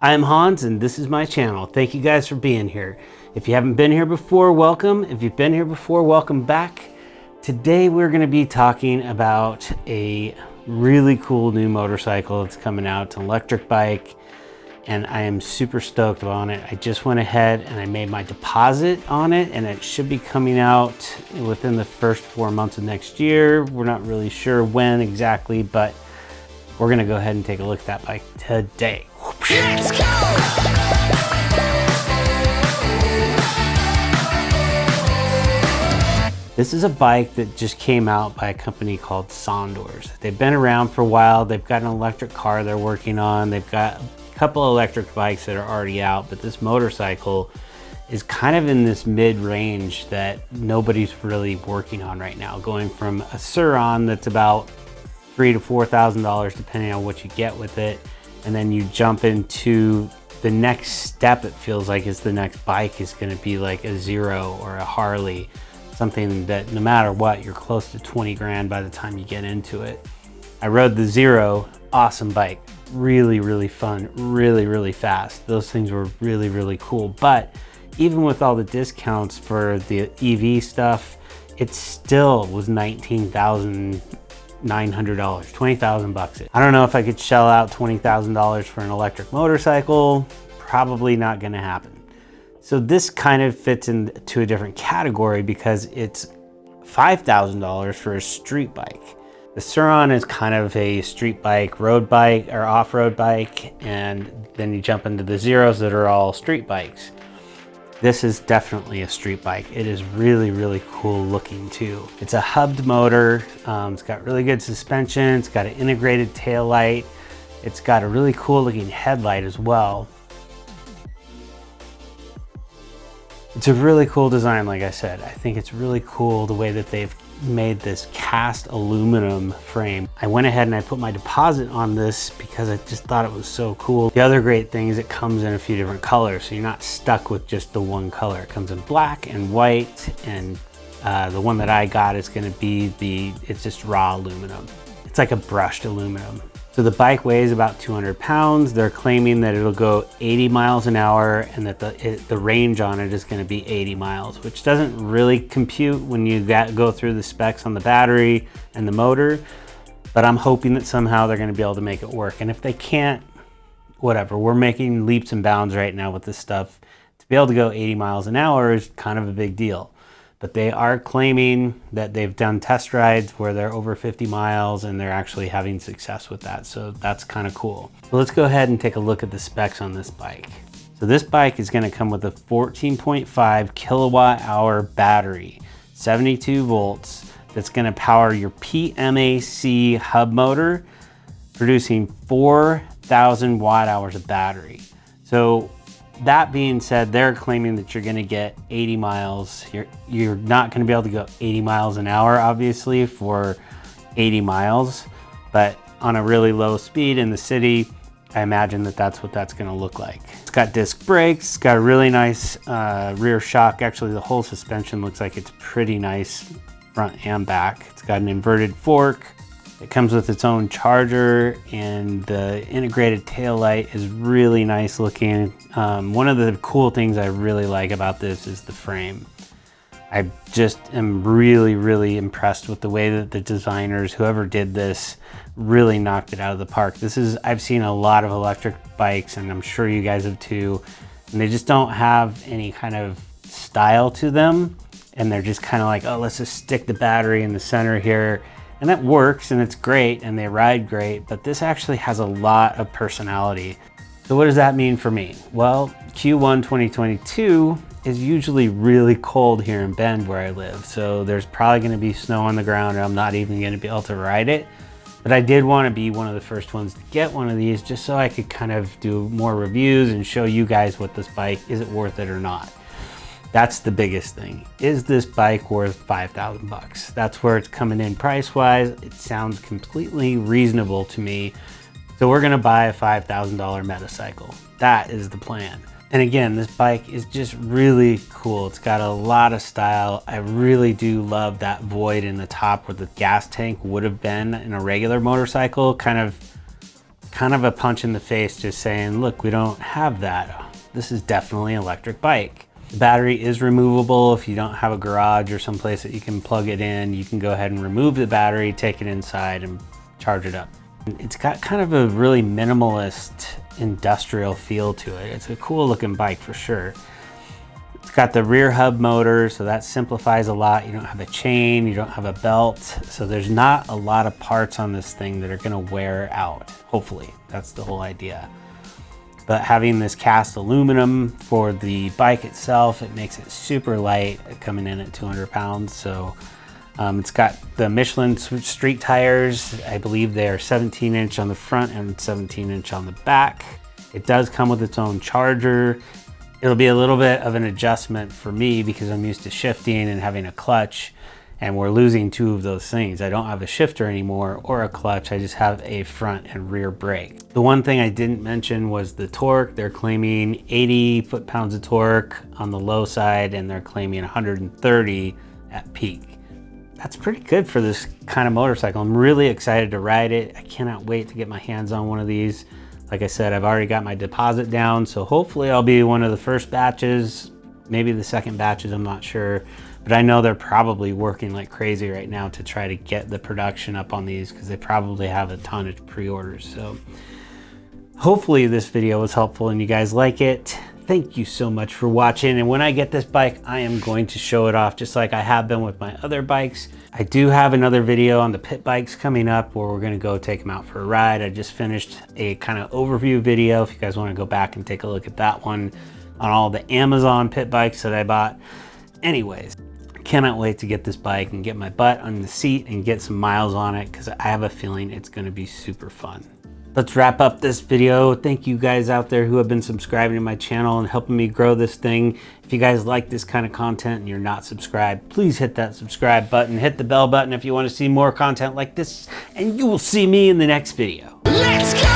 I'm Hans and this is my channel. Thank you guys for being here. If you haven't been here before, welcome. If you've been here before, welcome back. Today we're going to be talking about a really cool new motorcycle that's coming out. It's an electric bike and I am super stoked on it. I just went ahead and I made my deposit on it and it should be coming out within the first 4 months of next year. We're not really sure when exactly, but we're going to go ahead and take a look at that bike today. Let's go! This is a bike that just came out by a company called SONDORS. They've been around for a while. They've got an electric car they're working on. They've got a couple of electric bikes that are already out, but this motorcycle is kind of in this mid-range that nobody's really working on right now, going from a Sur-Ron that's about $3,000 to $4,000 depending on what you get with it, and then you jump into the next step. It feels like is the next bike is going to be like a Zero or a Harley, something that no matter what, you're close to 20 grand by the time you get into it. I rode the Zero, awesome bike, really fun, really fast. Those things were really cool, but even with all the discounts for the EV stuff, it still was $19,900, 20,000 bucks. I don't know if I could shell out $20,000 for an electric motorcycle. Probably not gonna happen. So this kind of fits into a different category because it's $5,000 for a street bike. The Sur-Ron is kind of a street bike, road bike, or off-road bike, and then you jump into the Zeros that are all street bikes. This is definitely a street bike. It is really cool looking too. It's a hubbed motor. It's got really good suspension. It's got an integrated tail light. It's got a really cool looking headlight as well. It's a really cool design, like I said. I think it's really cool the way that they've made this cast aluminum frame. I went ahead and I put my deposit on this because I just thought it was so cool. The other great thing is it comes in a few different colors, so you're not stuck with just the one color. It comes in black and white, and the one that I got is gonna be it's just raw aluminum. It's like a brushed aluminum. So the bike weighs about 200 pounds. They're claiming that it'll go 80 miles an hour and that the range on it is gonna be 80 miles, which doesn't really compute when you go through the specs on the battery and the motor, but I'm hoping that somehow they're gonna be able to make it work. And if they can't, whatever, we're making leaps and bounds right now with this stuff. To be able to go 80 miles an hour is kind of a big deal. But they are claiming that they've done test rides where they're over 50 miles and they're actually having success with that. So that's kind of cool. So let's go ahead and take a look at the specs on this bike. So this bike is gonna come with a 14.5 kilowatt hour battery, 72 volts, that's gonna power your PMAC hub motor, producing 4,000 watt hours of battery. So that being said, they're claiming that you're gonna get 80 miles. You're not gonna be able to go 80 miles an hour, obviously, for 80 miles, but on a really low speed in the city, I imagine that that's what that's gonna look like. It's got disc brakes, it's got a really nice rear shock. Actually, the whole suspension looks like it's pretty nice front and back. It's got an inverted fork. It comes with its own charger, and the integrated tail light is really nice looking. One of the cool things I really like about this is the frame. I just am really impressed with the way that the designers, whoever did this, really knocked it out of the park. I've seen a lot of electric bikes, and I'm sure you guys have too, and they just don't have any kind of style to them. And they're just kind of like, oh, let's just stick the battery in the center here. And that works and it's great and they ride great, but this actually has a lot of personality. So what does that mean for me? Well, Q1 2022 is usually really cold here in Bend where I live. So there's probably gonna be snow on the ground and I'm not even gonna be able to ride it. But I did wanna be one of the first ones to get one of these just so I could kind of do more reviews and show you guys what this bike, is it worth it or not? That's the biggest thing. Is this bike worth 5,000 bucks? That's where it's coming in price-wise. It sounds completely reasonable to me. So we're gonna buy a $5,000 Metacycle. That is the plan. And again, this bike is just really cool. It's got a lot of style. I really do love that void in the top where the gas tank would have been in a regular motorcycle, kind of kind of a punch in the face, just saying, look, we don't have that. This is definitely an electric bike. The battery is removable. If you don't have a garage or someplace that you can plug it in, you can go ahead and remove the battery, take it inside and charge it up. It's got kind of a really minimalist industrial feel to it. It's a cool looking bike for sure. It's got the rear hub motor, so that simplifies a lot. You don't have a chain, you don't have a belt, so there's not a lot of parts on this thing that are gonna wear out, hopefully. That's the whole idea. But having this cast aluminum for the bike itself, it makes it super light, coming in at 200 pounds. So it's got the Michelin street tires. I believe they are 17-inch on the front and 17-inch on the back. It does come with its own charger. It'll be a little bit of an adjustment for me because I'm used to shifting and having a clutch, and we're losing two of those things. I don't have a shifter anymore or a clutch. I just have a front and rear brake. The one thing I didn't mention was the torque. They're claiming 80 foot-pounds of torque on the low side, and they're claiming 130 at peak. That's pretty good for this kind of motorcycle. I'm really excited to ride it. I cannot wait to get my hands on one of these. Like I said, I've already got my deposit down, so hopefully I'll be one of the first batches, maybe the second batches, I'm not sure. But I know they're probably working like crazy right now to try to get the production up on these because they probably have a ton of pre-orders. So hopefully this video was helpful and you guys like it. Thank you so much for watching. And when I get this bike, I am going to show it off just like I have been with my other bikes. I do have another video on the pit bikes coming up where we're gonna go take them out for a ride. I just finished a kind of overview video. If you guys wanna go back and take a look at that one on all the Amazon pit bikes that I bought. Anyways, I cannot wait to get this bike and get my butt on the seat and get some miles on it because I have a feeling it's gonna be super fun. Let's wrap up this video. Thank you guys out there who have been subscribing to my channel and helping me grow this thing. If you guys like this kind of content and you're not subscribed, please hit that subscribe button, hit the bell button if you want to see more content like this, and you will see me in the next video. Let's go!